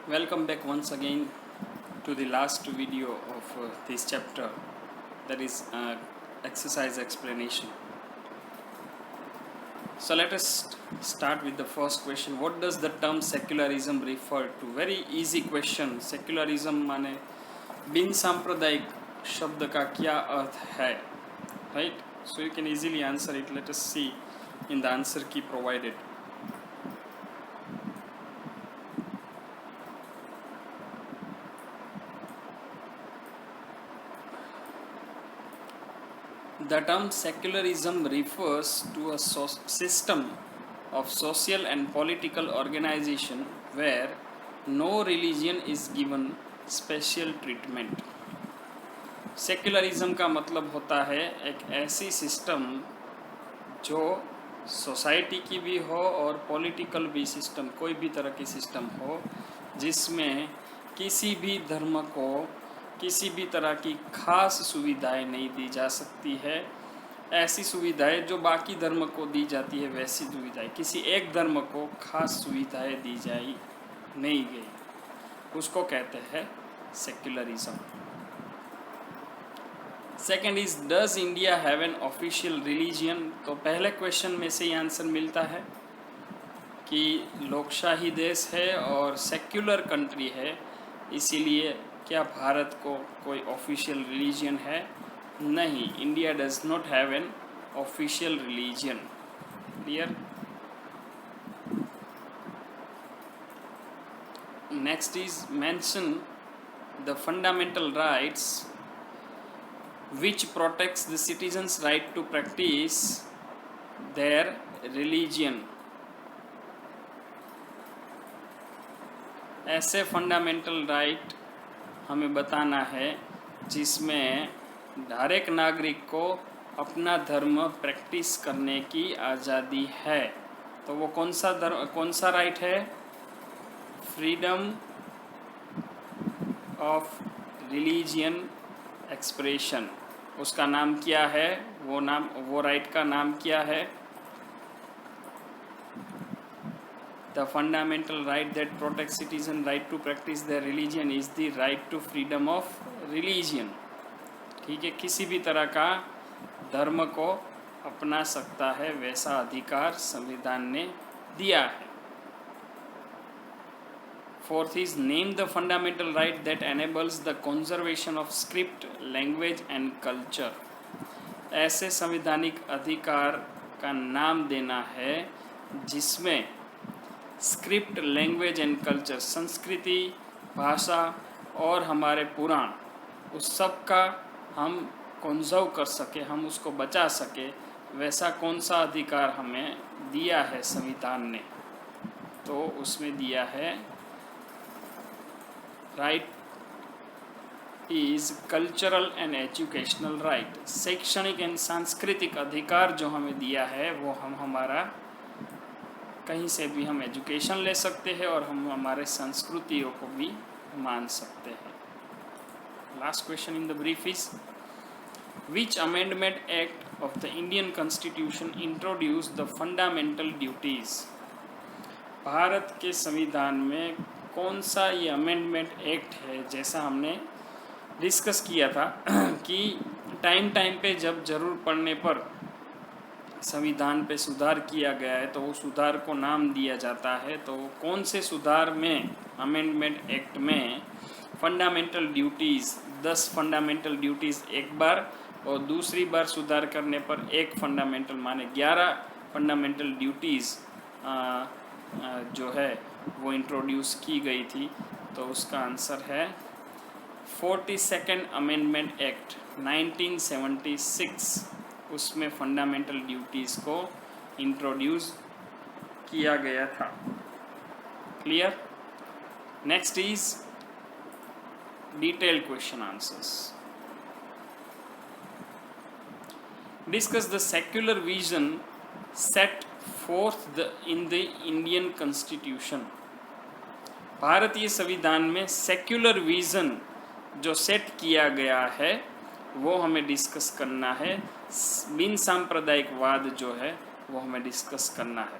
Welcome back once again to the last video of this chapter, that is exercise explanation. So let us start with the first question. What does the term secularism refer to? Very easy question. Secularism माने बिन सांप्रदायिक शब्द का क्या अर्थ है, right? So you can easily answer it. Let us see in the answer key provided. The term secularism refers to a system of social and political organization where no religion is given special treatment. Secularism का मतलब होता है एक ऐसी system जो society की भी हो और पॉलिटिकल भी सिस्टम, कोई भी तरह की सिस्टम हो जिसमें किसी भी धर्म को किसी भी तरह की खास सुविधाएं नहीं दी जा सकती है। ऐसी सुविधाएं जो बाकी धर्म को दी जाती है वैसी सुविधाएं किसी एक धर्म को खास सुविधाएं दी जाई नहीं गई, उसको कहते हैं secularism. Second is does India have an official religion. तो पहले क्वेश्चन में से ही आंसर मिलता है कि लोकशाही देश है और सेक्युलर कंट्री है, इसीलिए क्या भारत को कोई ऑफिशियल रिलीजियन है? नहीं, India does not have an official religion. Clear? Next is mention the fundamental rights which protects the citizens' right to practice their religion. ऐसे फंडामेंटल राइट हमें बताना है जिसमें हर एक नागरिक को अपना धर्म प्रैक्टिस करने की आज़ादी है। तो वो कौन सा राइट है? Freedom of religion expression. उसका नाम क्या है? वो राइट का नाम क्या है? The fundamental right that protect citizen right to practice their religion is the right to freedom of religion. ठीक है, किसी भी तरह का धर्म को अपना सकता है वैसा अधिकार संविधान ने दिया है। Fourth is name the fundamental right that enables the conservation of script, language and culture. ऐसे संवैधानिक अधिकार का नाम देना है जिसमें स्क्रिप्ट, लैंग्वेज एंड कल्चर, संस्कृति, भाषा और हमारे पुराण, उस सब का हम कंजर्व कर सके, हम उसको बचा सके, वैसा कौन सा अधिकार हमें दिया है संविधान ने? तो उसमें दिया है right is cultural and educational right. शैक्षणिक एंड सांस्कृतिक अधिकार जो हमें दिया है वो हम हमारा कहीं से भी हम एजुकेशन ले सकते हैं और हम हमारे संस्कृतियों को भी मान सकते हैं। Last question in the brief is which amendment act of the Indian constitution introduce the fundamental duties. Bharat के संविधान में कौन सा ये अमेंडमेंट एक्ट है? जैसा हमने डिस्कस किया था कि टाइम पे जब ज़रूर पड़ने पर संविधान पे सुधार किया गया है तो वो सुधार को नाम दिया जाता है। तो कौन से सुधार में, अमेंडमेंट एक्ट में फंडामेंटल ड्यूटीज़ 10 फंडामेंटल ड्यूटीज़ एक बार और दूसरी बार सुधार करने पर एक फंडामेंटल माने 11 फंडामेंटल ड्यूटीज़ जो है वो इंट्रोड्यूस की गई थी? तो उसका आंसर है 42nd अमेंडमेंट एक्ट 1976। उसमें फंडामेंटल ड्यूटीज़ को इंट्रोड्यूस किया गया था। Clear? Next is detailed question answers. Discuss the secular vision set fourth in the Indian constitution. भारतीय संविधान में सेक्युलर विजन जो सेट किया गया है वो हमें डिस्कस करना है। बिन सांप्रदायिकवाद जो है वो हमें डिस्कस करना है।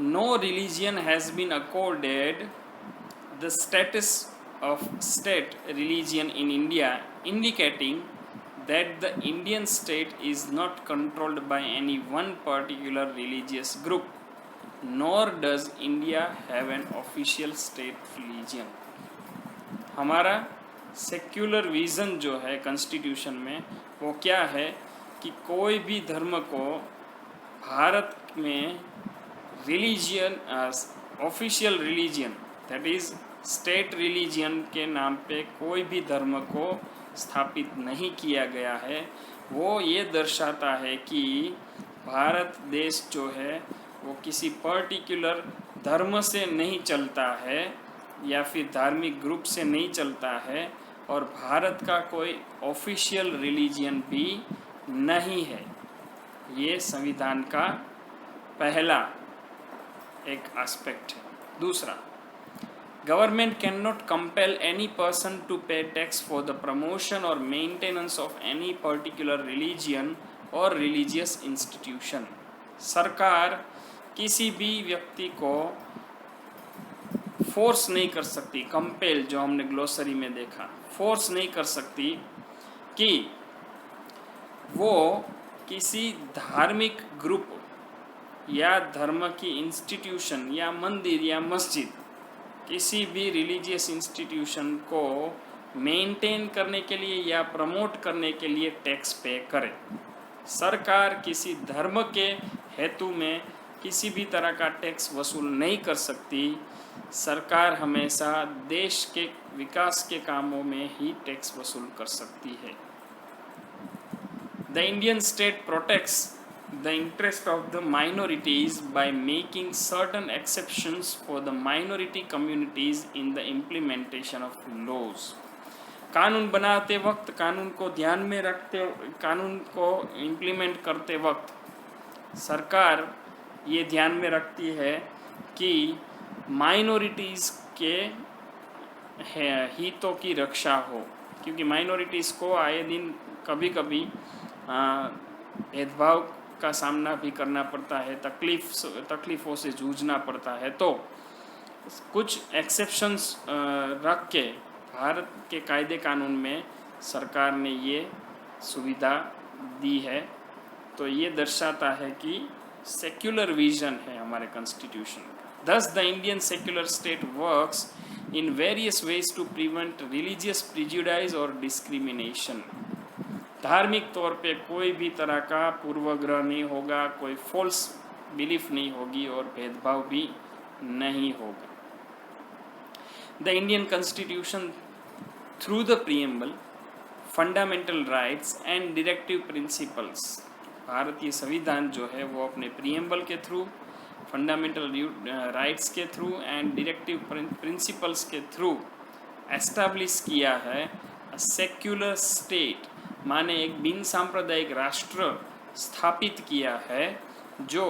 no religion has been accorded the status of state religion in India, indicating that the Indian state is not controlled by any one particular religious group, nor does India have an official state religion. हमारा secular vision जो है constitution में वो क्या है कि कोई भी धर्म को भारत में religion official religion that is state religion के नाम पे कोई भी धर्म को स्थापित नहीं किया गया है। वो ये दर्शाता है कि भारत देश जो है वो किसी पर्टिकुलर धर्म से नहीं चलता है या फिर धार्मिक ग्रुप से नहीं चलता है, और भारत का कोई ऑफिशियल रिलीजियन भी नहीं है। ये संविधान का पहला एक एस्पेक्ट है। दूसरा, government can not compel any person to pay tax for the promotion और maintenance of any particular religion और रिलीजियस इंस्टीट्यूशन। सरकार किसी भी व्यक्ति को फोर्स नहीं कर सकती, कंपेल जो हमने ग्लोसरी में देखा, फोर्स नहीं कर सकती कि वो किसी धार्मिक ग्रुप या धर्म की इंस्टीट्यूशन या मंदिर या मस्जिद, किसी भी रिलीजियस इंस्टीट्यूशन को मेंटेन करने के लिए या प्रमोट करने के लिए टैक्स पे करे। सरकार किसी धर्म के हेतु में किसी भी तरह का टैक्स वसूल नहीं कर सकती। सरकार हमेशा देश के विकास के कामों में ही टैक्स वसूल कर सकती है। The Indian state protects the interest of the minorities by making certain exceptions for the minority communities in the implementation of laws. कानून बनाते वक्त, कानून को ध्यान में रखते, कानून को इम्प्लीमेंट करते वक्त सरकार ये ध्यान में रखती है कि माइनॉरिटीज़ के हितों की रक्षा हो, क्योंकि माइनॉरिटीज़ को आए दिन कभी कभी भेदभाव का सामना भी करना पड़ता है, तकलीफ़ों से जूझना पड़ता है। तो कुछ एक्सेप्शंस रख के भारत के कायदे कानून में सरकार ने ये सुविधा दी है। तो ये दर्शाता है कि सेक्युलर विजन है हमारे कॉन्स्टिट्यूशन का। Thus, the Indian secular state works in various ways to prevent religious prejudice or discrimination. धार्मिक तौर पे कोई भी तरह का पूर्वग्रह नहीं होगा, कोई फॉल्स बिलीफ नहीं होगी और भेदभाव भी नहीं होगा। The Indian Constitution, through the preamble, fundamental rights and directive principles, भारतीय संविधान जो है वो अपने प्रीएम्बल के थ्रू, फंडामेंटल राइट्स के थ्रू एंड डायरेक्टिव प्रिंसिपल्स के थ्रू एस्टैब्लिश किया है सेक्युलर स्टेट, माने एक बिन सांप्रदायिक राष्ट्र स्थापित किया है जो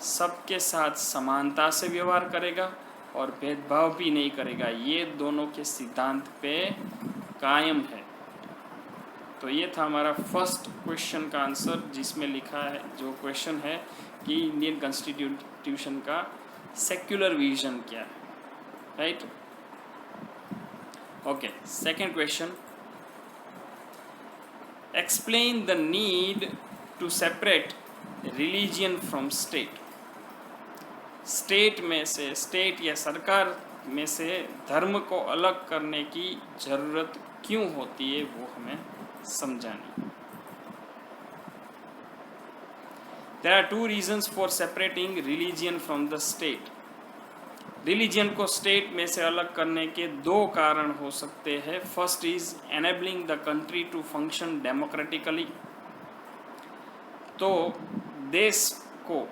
सबके साथ समानता से व्यवहार करेगा और भेदभाव भी नहीं करेगा। ये दोनों के सिद्धांत पे कायम है। तो ये था हमारा फर्स्ट क्वेश्चन का आंसर, जिसमें लिखा है, जो क्वेश्चन है कि इंडियन कॉन्स्टिट्यूशन का सेक्युलर विजन क्या है, right. Okay, second question, explain the need to separate religion from state. State में से, स्टेट या सरकार में से धर्म को अलग करने की ज़रूरत क्यों होती है वो हमें समझानी। There are two reasons for separating religion from the state. Religion को स्टेट में से अलग करने के दो कारण हो सकते हैं। First is enabling the country to function democratically. तो देश को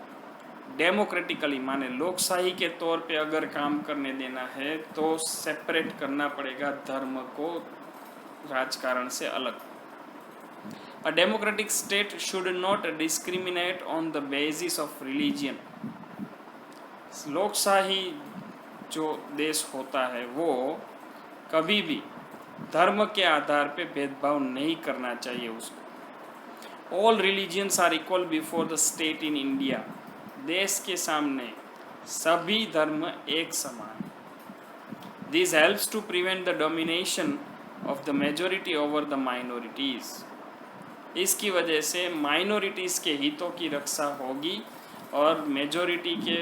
डेमोक्रेटिकली माने लोकशाही के तौर पे अगर काम करने देना है तो सेपरेट करना पड़ेगा धर्म को राजकारण से अलग। A democratic state should not discriminate on the basis of religion. लोकशाही जो देश होता है वो कभी भी धर्म के आधार पे भेदभाव नहीं करना चाहिए उसको। All religions are equal before the state in India. देश के सामने सभी धर्म एक समान। This helps to prevent the domination of the majority over the minorities. इसकी वजह से माइनॉरिटीज़ के हितों की रक्षा होगी और मेजोरिटी के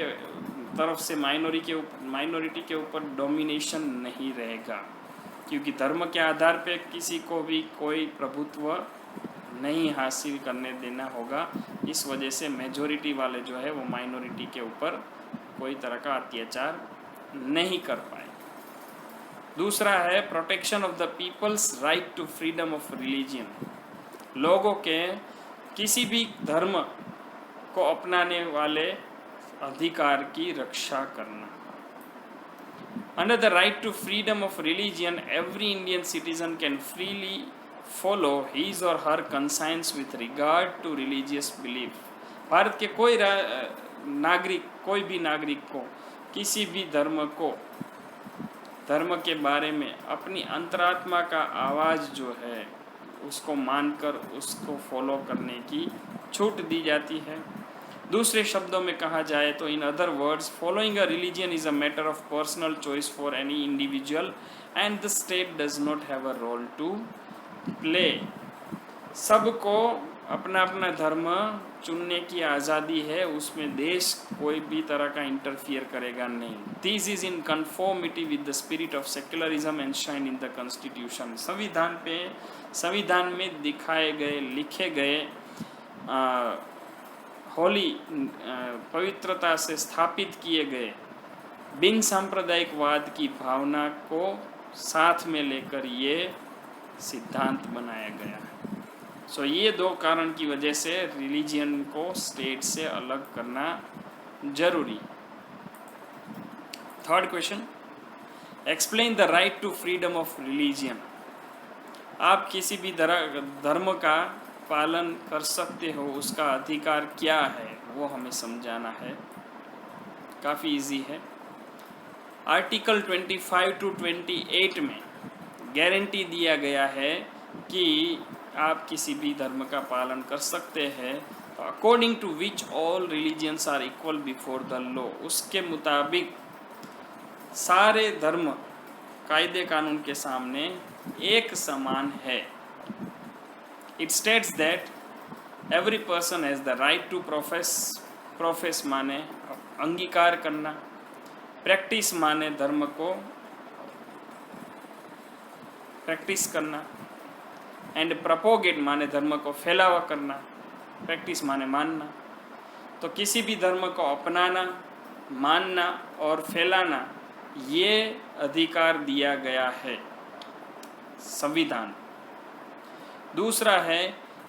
तरफ से माइनॉरिटी के ऊपर डोमिनेशन नहीं रहेगा, क्योंकि धर्म के आधार पे किसी को भी कोई प्रभुत्व नहीं हासिल करने देना होगा। इस वजह से मेजोरिटी वाले जो है वो माइनॉरिटी के ऊपर कोई तरह का अत्याचार नहीं कर पाए। दूसरा है protection of the people's right to freedom of religion. लोगों के किसी भी धर्म को अपनाने वाले अधिकार की रक्षा करना। Under the right to freedom of religion every Indian citizen can freely follow his और her conscience with regard to religious belief. Bharat के कोई भी नागरिक को किसी भी धर्म के बारे में अपनी अंतरात्मा का आवाज़ जो है उसको मानकर उसको फॉलो करने की छूट दी जाती है। दूसरे शब्दों में कहा जाए तो in other words, following a religion is a matter of personal choice for any individual and the state does not have a role to play. सबको अपना अपना धर्म चुनने की आज़ादी है, उसमें देश कोई भी तरह का इंटरफियर करेगा नहीं। This is in conformity with the spirit of secularism enshrined in the constitution. संविधान में दिखाए गए लिखे गए होली पवित्रता से स्थापित किए गए बिन सांप्रदायिकवाद की भावना को साथ में लेकर ये सिद्धांत बनाया गया है। सो ये दो कारण की वजह से रिलीजियन को स्टेट से अलग करना जरूरी। Third question, explain the right to freedom of religion. आप किसी भी धर्म का पालन कर सकते हो, उसका अधिकार क्या है वो हमें समझाना है। काफ़ी इजी है। आर्टिकल 25 to 28 में गारंटी दिया गया है कि आप किसी भी धर्म का पालन कर सकते हैं, according to which all religions are equal before the law. उसके मुताबिक सारे धर्म कायदे कानून के सामने एक समान है। It states that every person has the right to profess माने अंगीकार करना, प्रैक्टिस माने धर्म को प्रैक्टिस करना, एंड प्रोपोगेट माने धर्म को फैलावा करना, प्रैक्टिस माने मानना। तो किसी भी धर्म को अपनाना, मानना और फैलाना ये अधिकार दिया गया है संविधान। दूसरा है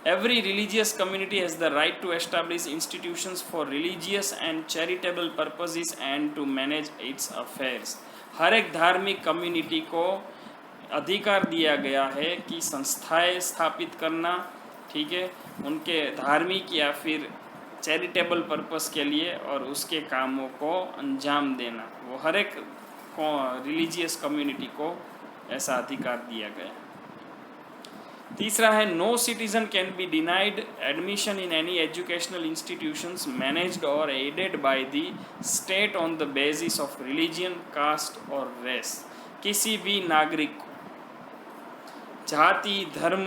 every religious community has the right to establish institutions for religious and charitable purposes and to manage its affairs. हर एक धार्मिक कम्युनिटी को अधिकार दिया गया है कि संस्थाएं स्थापित करना, ठीक है, उनके धार्मिक या फिर चैरिटेबल पर्पस के लिए और उसके कामों को अंजाम देना। वो हर एक रिलीजियस कम्युनिटी को ऐसा अधिकार दिया गया। तीसरा है no citizen can be denied admission in any educational institutions managed और aided by the state on the basis of religion, caste और रेस। किसी भी नागरिक को जाति, धर्म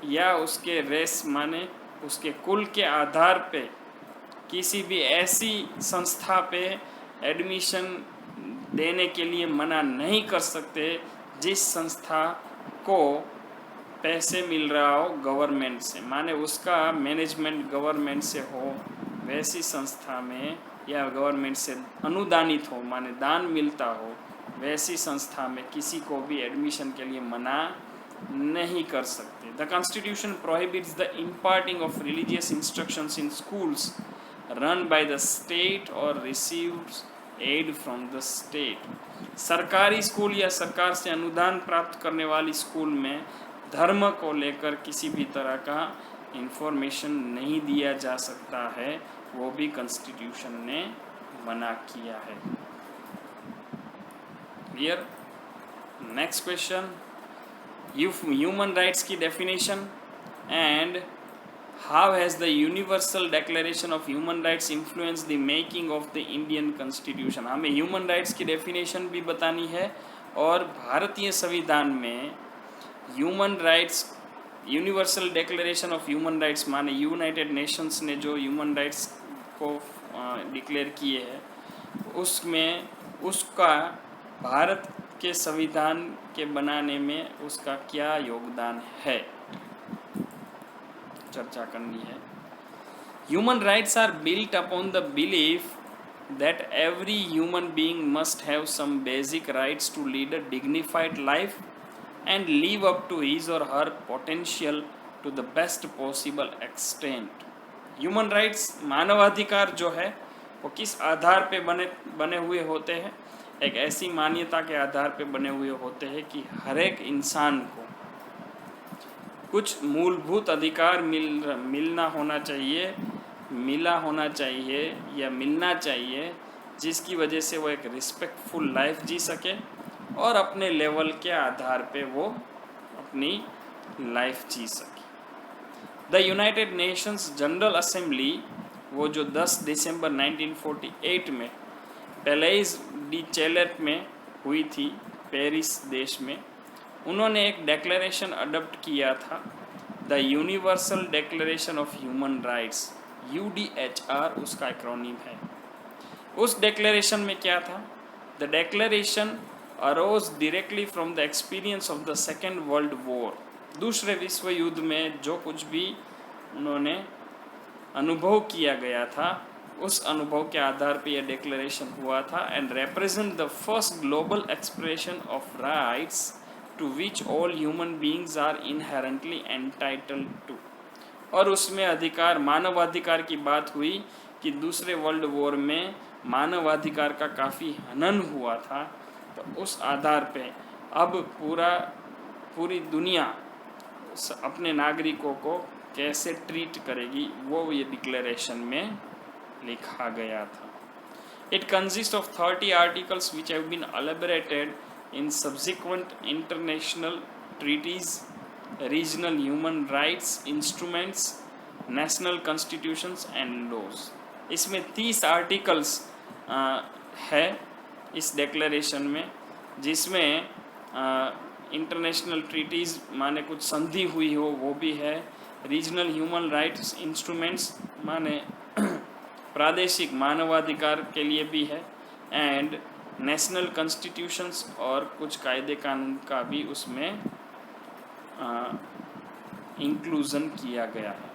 या उसके रेस माने उसके कुल के आधार पे किसी भी ऐसी संस्था पे एडमिशन देने के लिए मना नहीं कर सकते जिस संस्था को पैसे मिल रहा हो गवर्नमेंट से, माने उसका मैनेजमेंट गवर्नमेंट से हो, वैसी संस्था में, या गवर्नमेंट से अनुदानित हो माने दान मिलता हो, वैसी संस्था में किसी को भी एडमिशन के लिए मना नहीं कर सकते। The constitution prohibits the imparting of religious instructions in schools run by the state और receives aid from the state. सरकारी स्कूल या सरकार से अनुदान प्राप्त करने वाली स्कूल में धर्म को लेकर किसी भी तरह का इंफॉर्मेशन नहीं दिया जा सकता है, वो भी कॉन्स्टिट्यूशन ने मना किया है। Clear? Next question, human rights की definition and how has the universal declaration of human rights influence the making of the Indian constitution. हमें ह्यूमन राइट्स की डेफिनेशन भी बतानी है और भारतीय संविधान में human rights, universal declaration of human rights माने यूनाइटेड नेशंस ने जो ह्यूमन राइट्स को डिक्लेयर किए हैं, उसमें उसका भारत के संविधान के बनाने में उसका क्या योगदान है, चर्चा करनी है। Human rights are built upon the belief that every human being must have some basic rights to lead a dignified life and live up to his or her potential to the best possible extent. Human rights, मानवाधिकार जो है वो किस आधार पे बने हुए होते हैं? एक ऐसी मान्यता के आधार पे बने हुए होते हैं कि हर एक इंसान को कुछ मूलभूत अधिकार मिला होना चाहिए या मिलना चाहिए, जिसकी वजह से वो एक रिस्पेक्टफुल लाइफ जी सके और अपने लेवल के आधार पे वो अपनी लाइफ जी सके। The United Nations general assembly, वो जो 10 दिसंबर 1948 में पैलेस डी चैलेट में हुई थी, पेरिस देश में, उन्होंने एक डेक्लेरेशन अडॉप्ट किया था, the universal declaration of human rights, UDHR उसका एक्रोनिम है। उस डेक्लेरेशन में क्या था? The declaration arose directly from the experience of the second world war. दूसरे विश्व युद्ध में जो कुछ भी उन्होंने अनुभव किया गया था, उस अनुभव के आधार पर यह डिक्लेरेशन हुआ था, and represent the first global expression of rights to which all human beings are inherently entitled to. और उसमें अधिकार, मानवाधिकार की बात हुई कि दूसरे वर्ल्ड वॉर में मानवाधिकार का काफ़ी हनन हुआ था, तो उस आधार पे अब पूरी दुनिया अपने नागरिकों को कैसे ट्रीट करेगी, वो ये डिक्लेरेशन में लिखा गया था। It consist of 30 articles which have been elaborated in subsequent international treaties, regional human rights instruments, national constitutions and laws. इसमें 30 आर्टिकल्स है इस डिक्लेरेशन में, जिसमें इंटरनेशनल ट्रीटीज़ माने कुछ संधि हुई हो वो भी है, रीजनल ह्यूमन राइट्स इंस्ट्रूमेंट्स माने प्रादेशिक मानवाधिकार के लिए भी है, एंड नेशनल कॉन्स्टिट्यूशंस और कुछ कायदे कानून का भी उसमें इंक्लूजन किया गया है।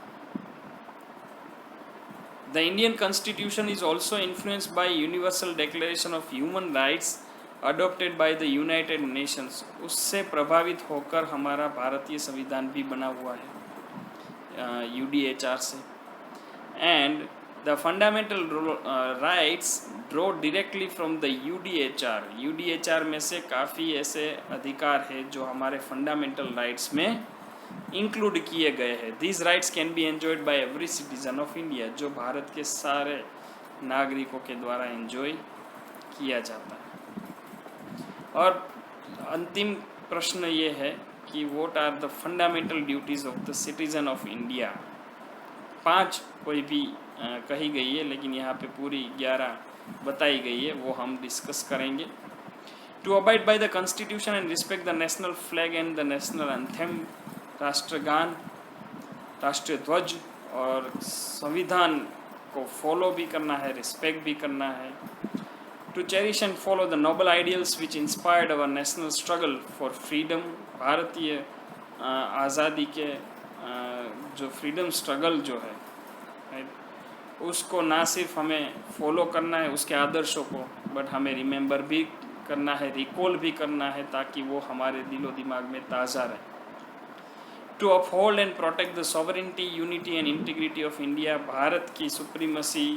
The Indian constitution is also influenced by universal declaration of human rights adopted by the United Nations. उससे प्रभावित होकर हमारा भारतीय संविधान भी बना हुआ है UDHR से, and the fundamental rights draw directly from the UDHR में से काफ़ी ऐसे अधिकार है जो हमारे फंडामेंटल राइट्स में इंक्लूड किए गए हैं। These rights can be enjoyed by every citizen of India, जो भारत के सारे नागरिकों के द्वारा एंजॉय किया जाता है। और अंतिम प्रश्न ये है कि what are the fundamental duties of the citizen of India. 5 कोई भी कही गई है, लेकिन यहाँ पे पूरी 11 बताई गई है, वो हम डिस्कस करेंगे। To abide by the constitution and respect the national flag and the national anthem, राष्ट्रगान, राष्ट्रीय ध्वज और संविधान को फॉलो भी करना है, रिस्पेक्ट भी करना है। To cherish and follow the noble ideals which inspired our national struggle for freedom. भारतीय आज़ादी के जो फ्रीडम स्ट्रगल जो है, उसको ना सिर्फ हमें फॉलो करना है उसके आदर्शों को, बट हमें रिमेंबर भी करना है, रिकॉल भी करना है, ताकि वो हमारे दिलो दिमाग में ताज़ा रहे। To uphold and protect the sovereignty, unity and integrity of India. Bharat की सुप्रीमसी,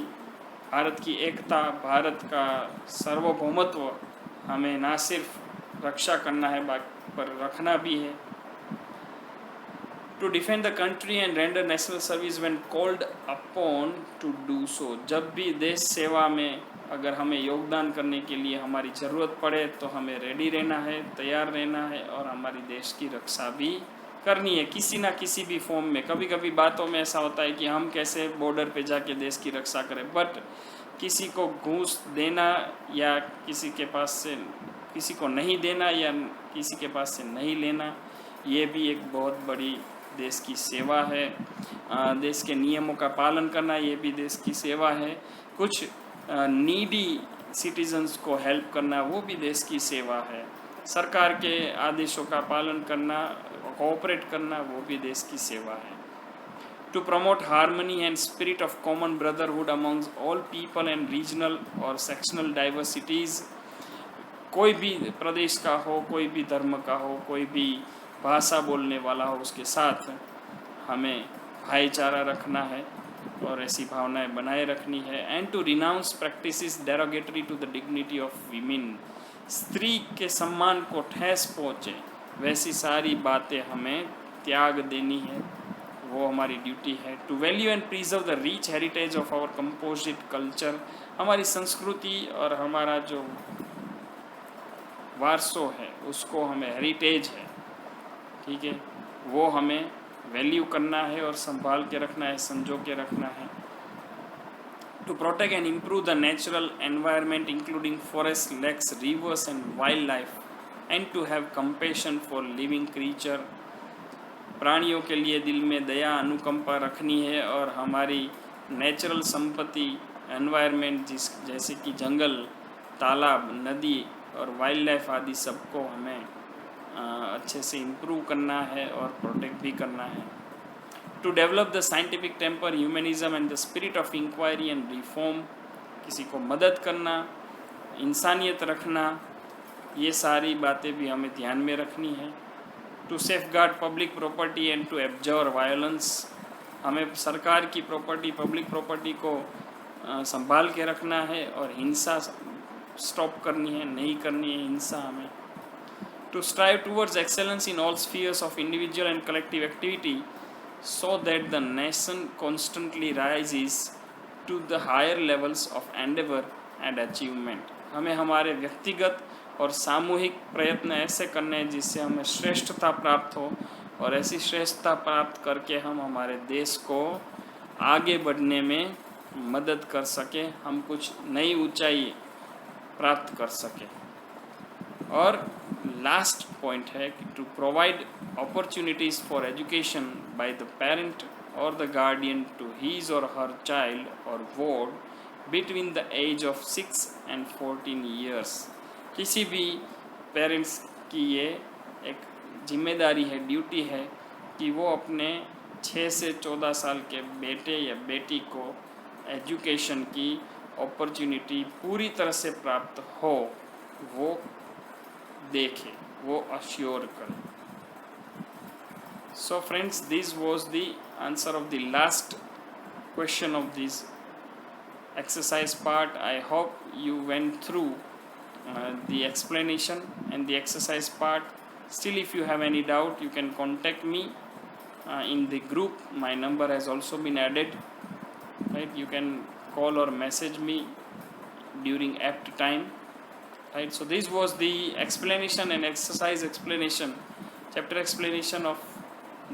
भारत की एकता, भारत का सार्वभौमत्व हमें ना सिर्फ रक्षा करना है पर रखना भी है। To defend the country and render national service when called upon to do so. जब भी देश सेवा में अगर हमें योगदान करने के लिए हमारी ज़रूरत पड़े तो हमें रेडी रहना है, तैयार रहना है और हमारी देश की रक्षा भी करनी है किसी ना किसी भी फॉर्म में। कभी कभी बातों में ऐसा होता है कि हम कैसे बॉर्डर पे जाके देश की रक्षा करें, बट किसी को घूस देना या किसी के पास से किसी को नहीं देना या किसी के पास से नहीं लेना, ये भी एक बहुत बड़ी देश की सेवा है। देश के नियमों का पालन करना, ये भी देश की सेवा है। कुछ नीडी सिटीजन्स को हेल्प करना, वो भी देश की सेवा है। सरकार के आदेशों का पालन करना, कोऑपरेट करना, वो भी देश की सेवा है। To promote harmony and spirit of common brotherhood amongst all people and regional और सेक्शनल डाइवर्सिटीज़, कोई भी प्रदेश का हो, कोई भी धर्म का हो, कोई भी भाषा बोलने वाला हो, उसके साथ हमें भाईचारा रखना है और ऐसी भावनाएं बनाए रखनी है। And to renounce practices derogatory to the dignity of women, स्त्री के सम्मान को ठेस पहुँचे वैसी सारी बातें हमें त्याग देनी है, वो हमारी ड्यूटी है। To value and preserve the rich heritage of our composite culture, हमारी संस्कृति और हमारा जो वारसो है, उसको हमें हेरिटेज है, ठीक है, वो हमें वैल्यू करना है और संभाल के रखना है, संजो के रखना है। To protect and improve the natural environment including forest, lakes, rivers and wild life, and to have compassion for living creature, प्राणियों के लिए दिल में दया अनुकंपा रखनी है और हमारी नेचुरल संपत्ति एनवायरनमेंट जैसे कि जंगल, तालाब, नदी और वाइल्ड लाइफ आदि सबको हमें अच्छे से इम्प्रूव करना है और प्रोटेक्ट भी करना है। To develop the scientific temper, humanism and the spirit of inquiry and reform, किसी को मदद करना, इंसानियत रखना, ये सारी बातें भी हमें ध्यान में रखनी है। To safeguard public property and to abjure violence, हमें सरकार की प्रॉपर्टी, पब्लिक प्रॉपर्टी को संभाल के रखना है और हिंसा स्टॉप करनी है, नहीं करनी है हिंसा हमें। To strive towards excellence in all spheres of individual and collective activity so that the nation constantly rises to the higher levels of endeavour and achievement, हमें हमारे व्यक्तिगत और सामूहिक प्रयत्न ऐसे करने हैं जिससे हमें श्रेष्ठता प्राप्त हो और ऐसी श्रेष्ठता प्राप्त करके हम हमारे देश को आगे बढ़ने में मदद कर सकें, हम कुछ नई ऊंचाई प्राप्त कर सकें। और लास्ट पॉइंट है कि to provide opportunities for education by the parent और द गार्डियन टू हीज और हर चाइल्ड और ward between the age of 6 and 14 years, किसी भी पेरेंट्स की ये एक जिम्मेदारी है, ड्यूटी है कि वो अपने 6 से 14 साल के बेटे या बेटी को एजुकेशन की अपॉर्चुनिटी पूरी तरह से प्राप्त हो, वो देखे, वो अश्योर करे। So friends, this was the answer of the last question of this exercise part. I hope you went through the explanation and the exercise part. Still, if you have any doubt, you can contact me in the group. My number has also been added, right? You can call or message me during apt time, right? So this was the explanation and exercise explanation, chapter explanation of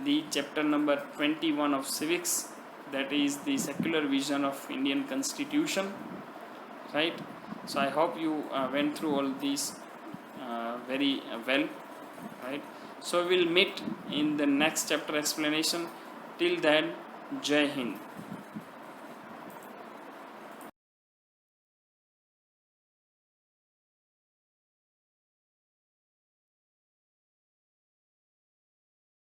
the chapter number 21 of civics, that is the secular vision of Indian Constitution, right? So I hope you went through all these very well, right? So we'll meet in the next chapter explanation. Till then, Jai Hind.